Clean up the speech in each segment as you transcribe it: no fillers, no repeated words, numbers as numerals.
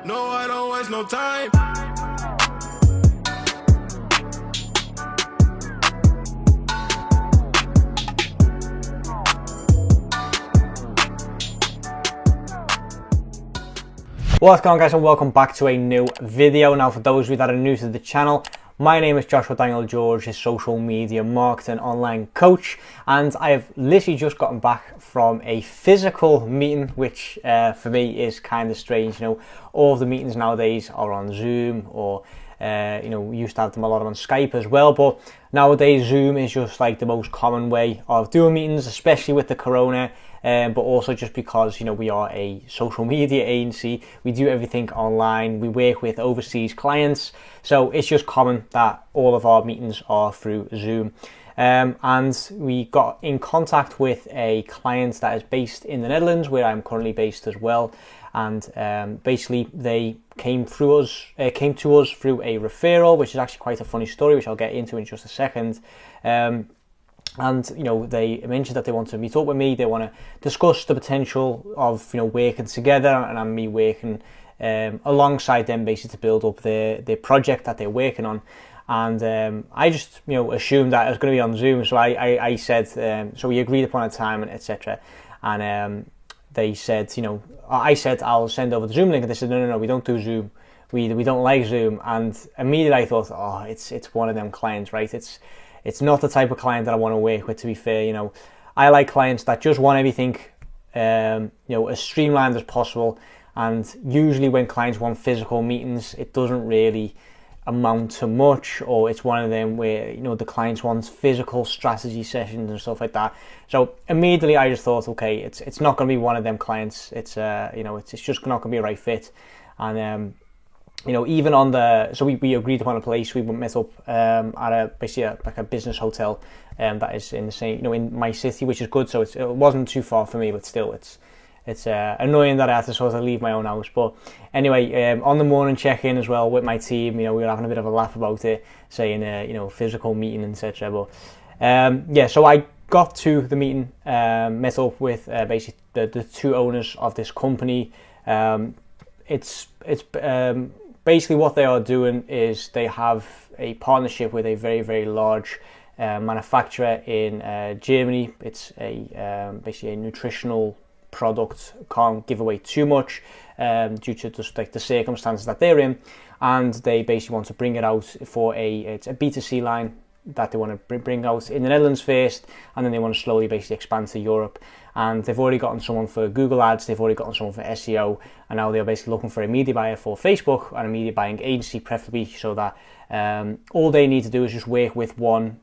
No, I don't waste no time. What's going on, guys, and welcome back to a new video. Now, for those of you that are new to the channel, my name is Joshua Daniel George, a social media marketing online coach, and I have literally just gotten back from a physical meeting, which for me is kind of strange. You know, all of the meetings nowadays are on Zoom, or we used to have them a lot on Skype as well, but nowadays Zoom is just like the most common way of doing meetings, especially with the corona. But also just because, you know, we are a social media agency, we do everything online, we work with overseas clients, so it's just common that all of our meetings are through Zoom. And we got in contact with a client that is based in the Netherlands, where I'm currently based as well. And basically they came to us through a referral, which is actually quite a funny story, which I'll get into in just a second. And, you know, they mentioned that they want to meet up with me. They want to discuss the potential of, you know, working together, and me working alongside them, basically, to build up their project that they're working on. And I just, you know, assumed that it was going to be on Zoom. So I said, so we agreed upon a time, and etc. And they said, you know, I said I'll send over the Zoom link, and they said no, we don't do Zoom. We don't like Zoom. And immediately I thought, oh, it's one of them clients, right? It's not the type of client that I want to work with, to be fair. You know, I like clients that just want everything, you know, as streamlined as possible. And usually when clients want physical meetings, it doesn't really amount to much, or it's one of them where, you know, the clients want physical strategy sessions and stuff like that. So immediately I just thought, okay, it's not going to be one of them clients. It's you know, it's just not going to be a right fit. And you know, even on so we agreed upon a place. We met up at basically like a business hotel that is in the same, you know, in my city, which is good. So it wasn't too far for me, but still, it's annoying that I had to sort of leave my own house. But anyway, on the morning check-in as well with my team, you know, we were having a bit of a laugh about it, saying you know, physical meeting, etc. But yeah, so I got to the meeting, met up with basically the two owners of this company. It's basically what they are doing is they have a partnership with a very, very large manufacturer in Germany. It's basically a nutritional product, can't give away too much due to just like the circumstances that they're in, and they basically want to bring it out for it's a B2C line that they want to bring out in the Netherlands first, and then they want to slowly basically expand to Europe. And they've already gotten someone for Google Ads, they've already gotten someone for SEO, and now they're basically looking for a media buyer for Facebook, and a media buying agency preferably, so that all they need to do is just work with one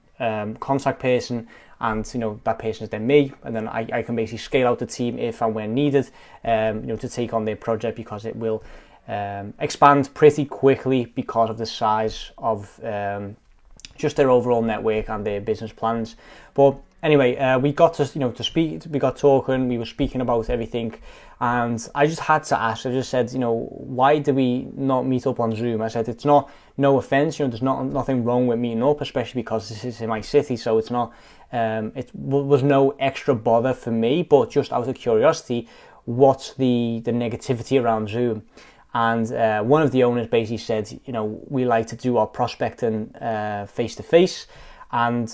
contact person, and, you know, that person is then me, and then I can basically scale out the team if and when needed, you know, to take on their project, because it will expand pretty quickly because of the size of just their overall network and their business plans. But anyway, we got to, you know, to speak. We got talking. We were speaking about everything, and I just had to ask. I just said, you know, why do we not meet up on Zoom? I said, it's not, no offense, you know, there's nothing wrong with meeting up, especially because this is in my city, so it's not. It was no extra bother for me, but just out of curiosity, what's the negativity around Zoom? And one of the owners basically said, you know, we like to do our prospecting face to face, and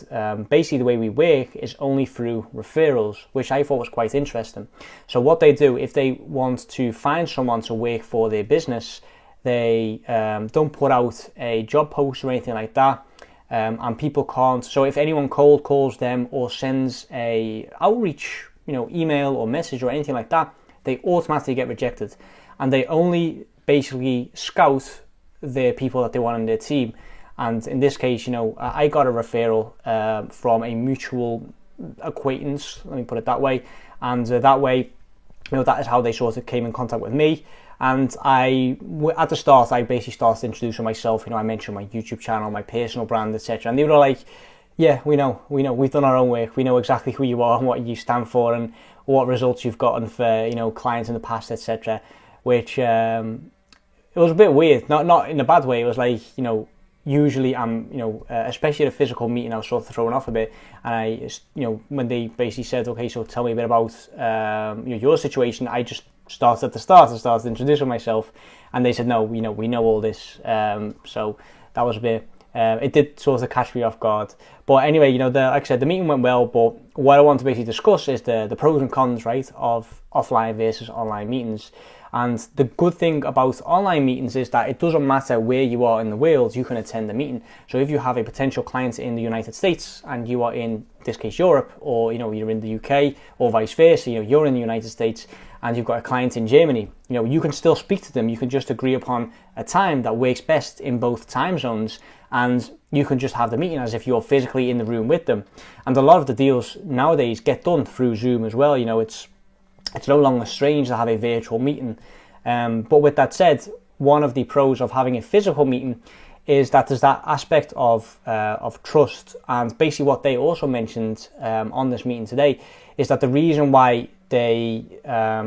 basically the way we work is only through referrals, which I thought was quite interesting. So what they do, if they want to find someone to work for their business, they don't put out a job post or anything like that, and people can't. So if anyone cold calls them or sends a outreach, you know, email or message or anything like that, they automatically get rejected. And they only basically scout the people that they want on their team. And in this case, you know, I got a referral from a mutual acquaintance, let me put it that way. And that way, you know, that is how they sort of came in contact with me. And at the start, I basically started introducing myself. You know, I mentioned my YouTube channel, my personal brand, etc. And they were like, yeah, we know, we've done our own work. We know exactly who you are and what you stand for and what results you've gotten for, you know, clients in the past, etc. Which it was a bit weird, not in a bad way. It was like, you know, usually I'm, you know, especially at a physical meeting, I was sort of thrown off a bit. And I, you know, when they basically said, okay, so tell me a bit about you know, your situation, I just started at the start. I started introducing myself, and they said, no, we know all this. So that was a bit, it did sort of catch me off guard. But anyway, like I said, the meeting went well, but what I want to basically discuss is the pros and cons, right, of offline versus online meetings. And the good thing about online meetings is that it doesn't matter where you are in the world, you can attend the meeting. So if you have a potential client in the United States and you are in this case Europe, or you're in the UK, or vice versa, you're in the United States and you've got a client in Germany, you can still speak to them. You can just agree upon a time that works best in both time zones, and you can just have the meeting as if you're physically in the room with them. And a lot of the deals nowadays get done through Zoom as well. It's no longer strange to have a virtual meeting. But with that said, one of the pros of having a physical meeting is that there's that aspect of trust. And basically what they also mentioned on this meeting today is that the reason why they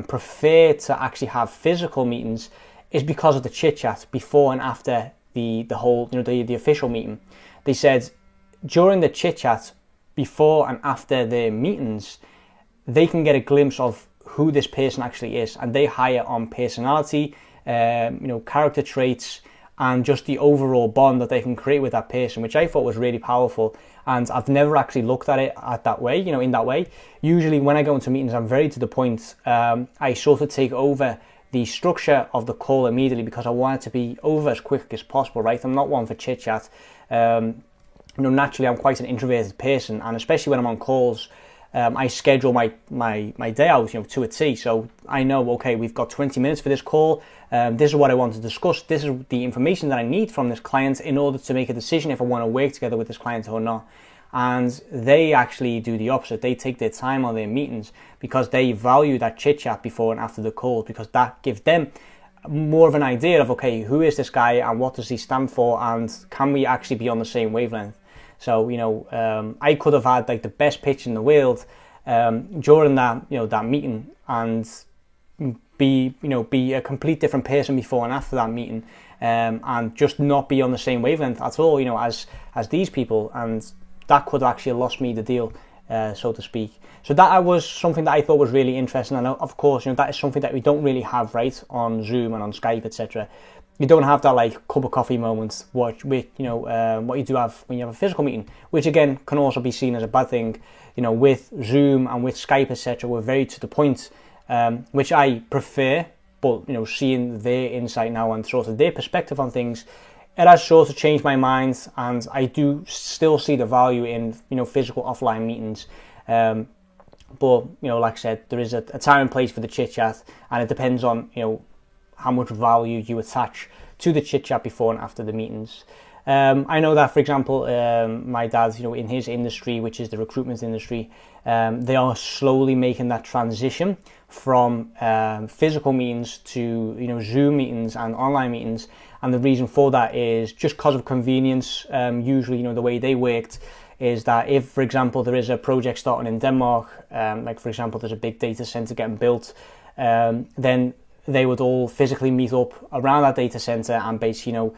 prefer to actually have physical meetings is because of the chit chat before and after the whole, the official meeting. They said during the chit chat before and after the meetings, they can get a glimpse of who this person actually is, and they hire on personality, character traits, and just the overall bond that they can create with that person, which I thought was really powerful. And I've never actually looked at it that way, in that way. Usually when I go into meetings, I'm very to the point. I sort of take over the structure of the call immediately because I want it to be over as quick as possible, right? I'm not one for chit chat. Naturally, I'm quite an introverted person, and especially when I'm on calls, I schedule my day out, to a T. So I know, okay, we've got 20 minutes for this call. This is what I want to discuss. This is the information that I need from this client in order to make a decision if I want to work together with this client or not. And they actually do the opposite. They take their time on their meetings because they value that chit chat before and after the call, because that gives them more of an idea of, okay, who is this guy and what does he stand for, and can we actually be on the same wavelength? So, I could have had like the best pitch in the world during that meeting, and be a complete different person before and after that meeting, and just not be on the same wavelength at all, as these people, and that could have actually lost me the deal, so to speak. So that was something that I thought was really interesting, and of course, that is something that we don't really have right on Zoom and on Skype, etc. You don't have that like cup of coffee moments, what you do have when you have a physical meeting, which again can also be seen as a bad thing. With Zoom and with Skype, etc., we're very to the point, which I prefer. But seeing their insight now and sort of their perspective on things, it has sort of changed my mind, and I do still see the value in physical offline meetings. But like I said, there is a time and place for the chit chat, and it depends on how much value you attach to the chit chat before and after the meetings. I know that, for example, my dad, in his industry, which is the recruitment industry, they are slowly making that transition from physical meetings to Zoom meetings and online meetings. And the reason for that is just because of convenience. Usually, the way they worked is that if, for example, there is a project starting in Denmark, like for example, there's a big data center getting built, then they would all physically meet up around that data center and basically,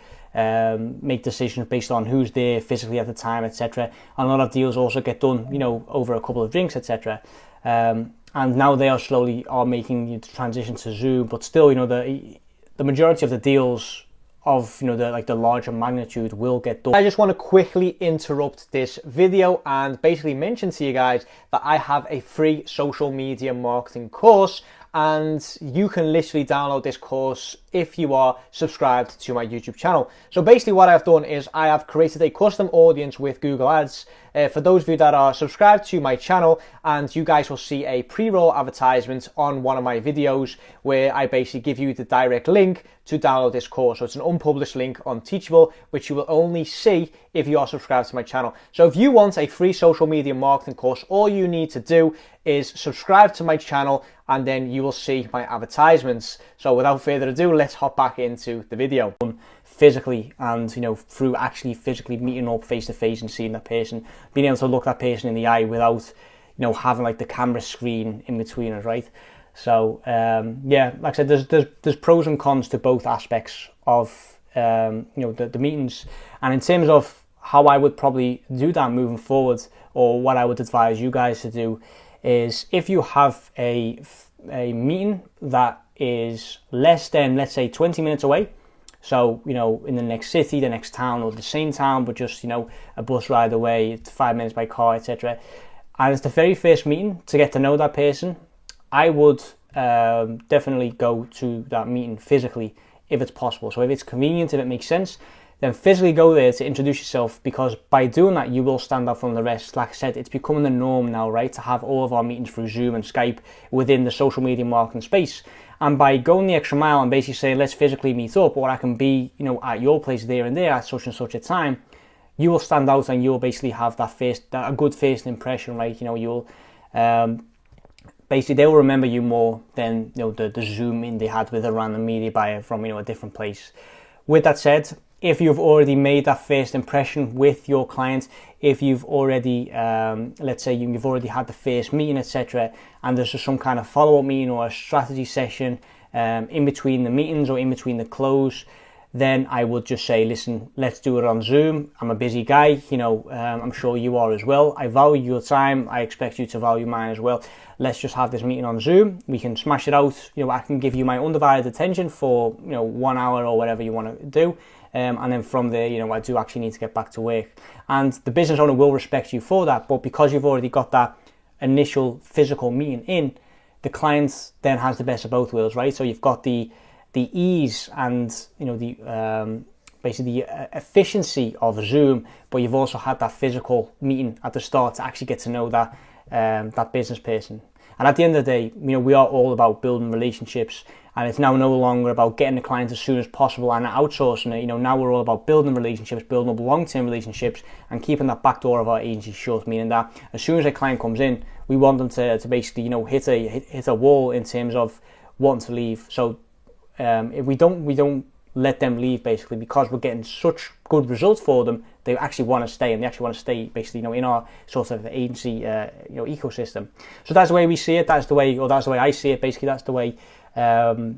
make decisions based on who's there physically at the time, etc. And a lot of deals also get done, over a couple of drinks, etc. And now they are slowly making the transition to Zoom, but still, the majority of the deals of the larger magnitude will get done. I just want to quickly interrupt this video and basically mention to you guys that I have a free social media marketing course, and you can literally download this course if you are subscribed to my YouTube channel. So basically what I've done is I have created a custom audience with Google Ads for those of you that are subscribed to my channel, and you guys will see a pre-roll advertisement on one of my videos where I basically give you the direct link to download this course. So it's an unpublished link on Teachable, which you will only see if you are subscribed to my channel. So if you want a free social media marketing course, all you need to do is subscribe to my channel, and then you will see my advertisements. So without further ado, let's hop back into the video. Physically, and through actually physically meeting up face to face and seeing that person, being able to look that person in the eye without having like the camera screen in between us, right? So yeah, like I said, there's pros and cons to both aspects of the meetings. And in terms of how I would probably do that moving forward, or what I would advise you guys to do, is if you have a meeting that is less than, let's say, 20 minutes away. So, you know, in the next city, the next town, or the same town, but just, you know, a bus ride away, it's 5 minutes by car, etc. And it's the very first meeting to get to know that person. I would definitely go to that meeting physically if it's possible. So if it's convenient, if it makes sense, then physically go there to introduce yourself, because by doing that, you will stand out from the rest. Like I said, it's becoming the norm now, right, to have all of our meetings through Zoom and Skype within the social media marketing space. And by going the extra mile and basically saying, let's physically meet up, or I can be, you know, at your place there and there at such and such a time, you will stand out and you'll basically have a good first impression, right? You know, you'll basically, they will remember you more than, you know, the Zoom in they had with a random media buyer from, you know, a different place. With that said, if you've already made that first impression with your client, if you've already, let's say you've already had the first meeting, etc., and there's just some kind of follow-up meeting or a strategy session in between the meetings or in between the close, then I would just say, listen, let's do it on Zoom. I'm a busy guy, you know, I'm sure you are as well. I value your time. I expect you to value mine as well. Let's just have this meeting on Zoom. We can smash it out. You know, I can give you my undivided attention for, you know, 1 hour or whatever you want to do. And then from there, you know, I do actually need to get back to work. And the business owner will respect you for that. But because you've already got that initial physical meeting in, the client then has the best of both worlds, right? So you've got the ease and, you know, the basically the efficiency of Zoom, but you've also had that physical meeting at the start to actually get to know that that business person. And at the end of the day, you know, we are all about building relationships, and it's now no longer about getting the client as soon as possible and outsourcing it. You know, now we're all about building relationships, building up long-term relationships, and keeping that back door of our agency shut. Meaning that as soon as a client comes in, we want them to basically, you know, hit a wall in terms of wanting to leave. So if we don't let them leave, basically, because we're getting such good results for them, they actually want to stay, and they actually want to stay basically, you know, in our sort of agency, you know, ecosystem. So that's the way we see it. That's the way I see it. Basically, that's the way. You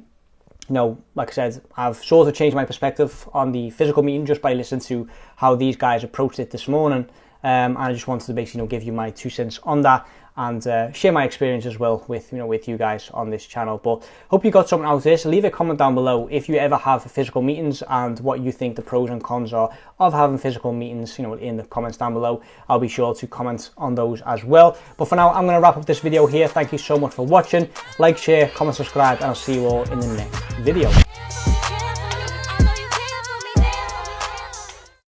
know, like I said, I've sort of changed my perspective on the physical meeting just by listening to how these guys approached it this morning. And I just wanted to basically, you know, give you my 2 cents on that, and share my experience as well with, you know, with you guys on this channel. But hope you got something out of this. Leave a comment down below if you ever have physical meetings and what you think the pros and cons are of having physical meetings, you know, in the comments down below. I'll be sure to comment on those as well. But for now, I'm going to wrap up this video here. Thank you so much for watching. Like, share, comment, subscribe, and I'll see you all in the next video.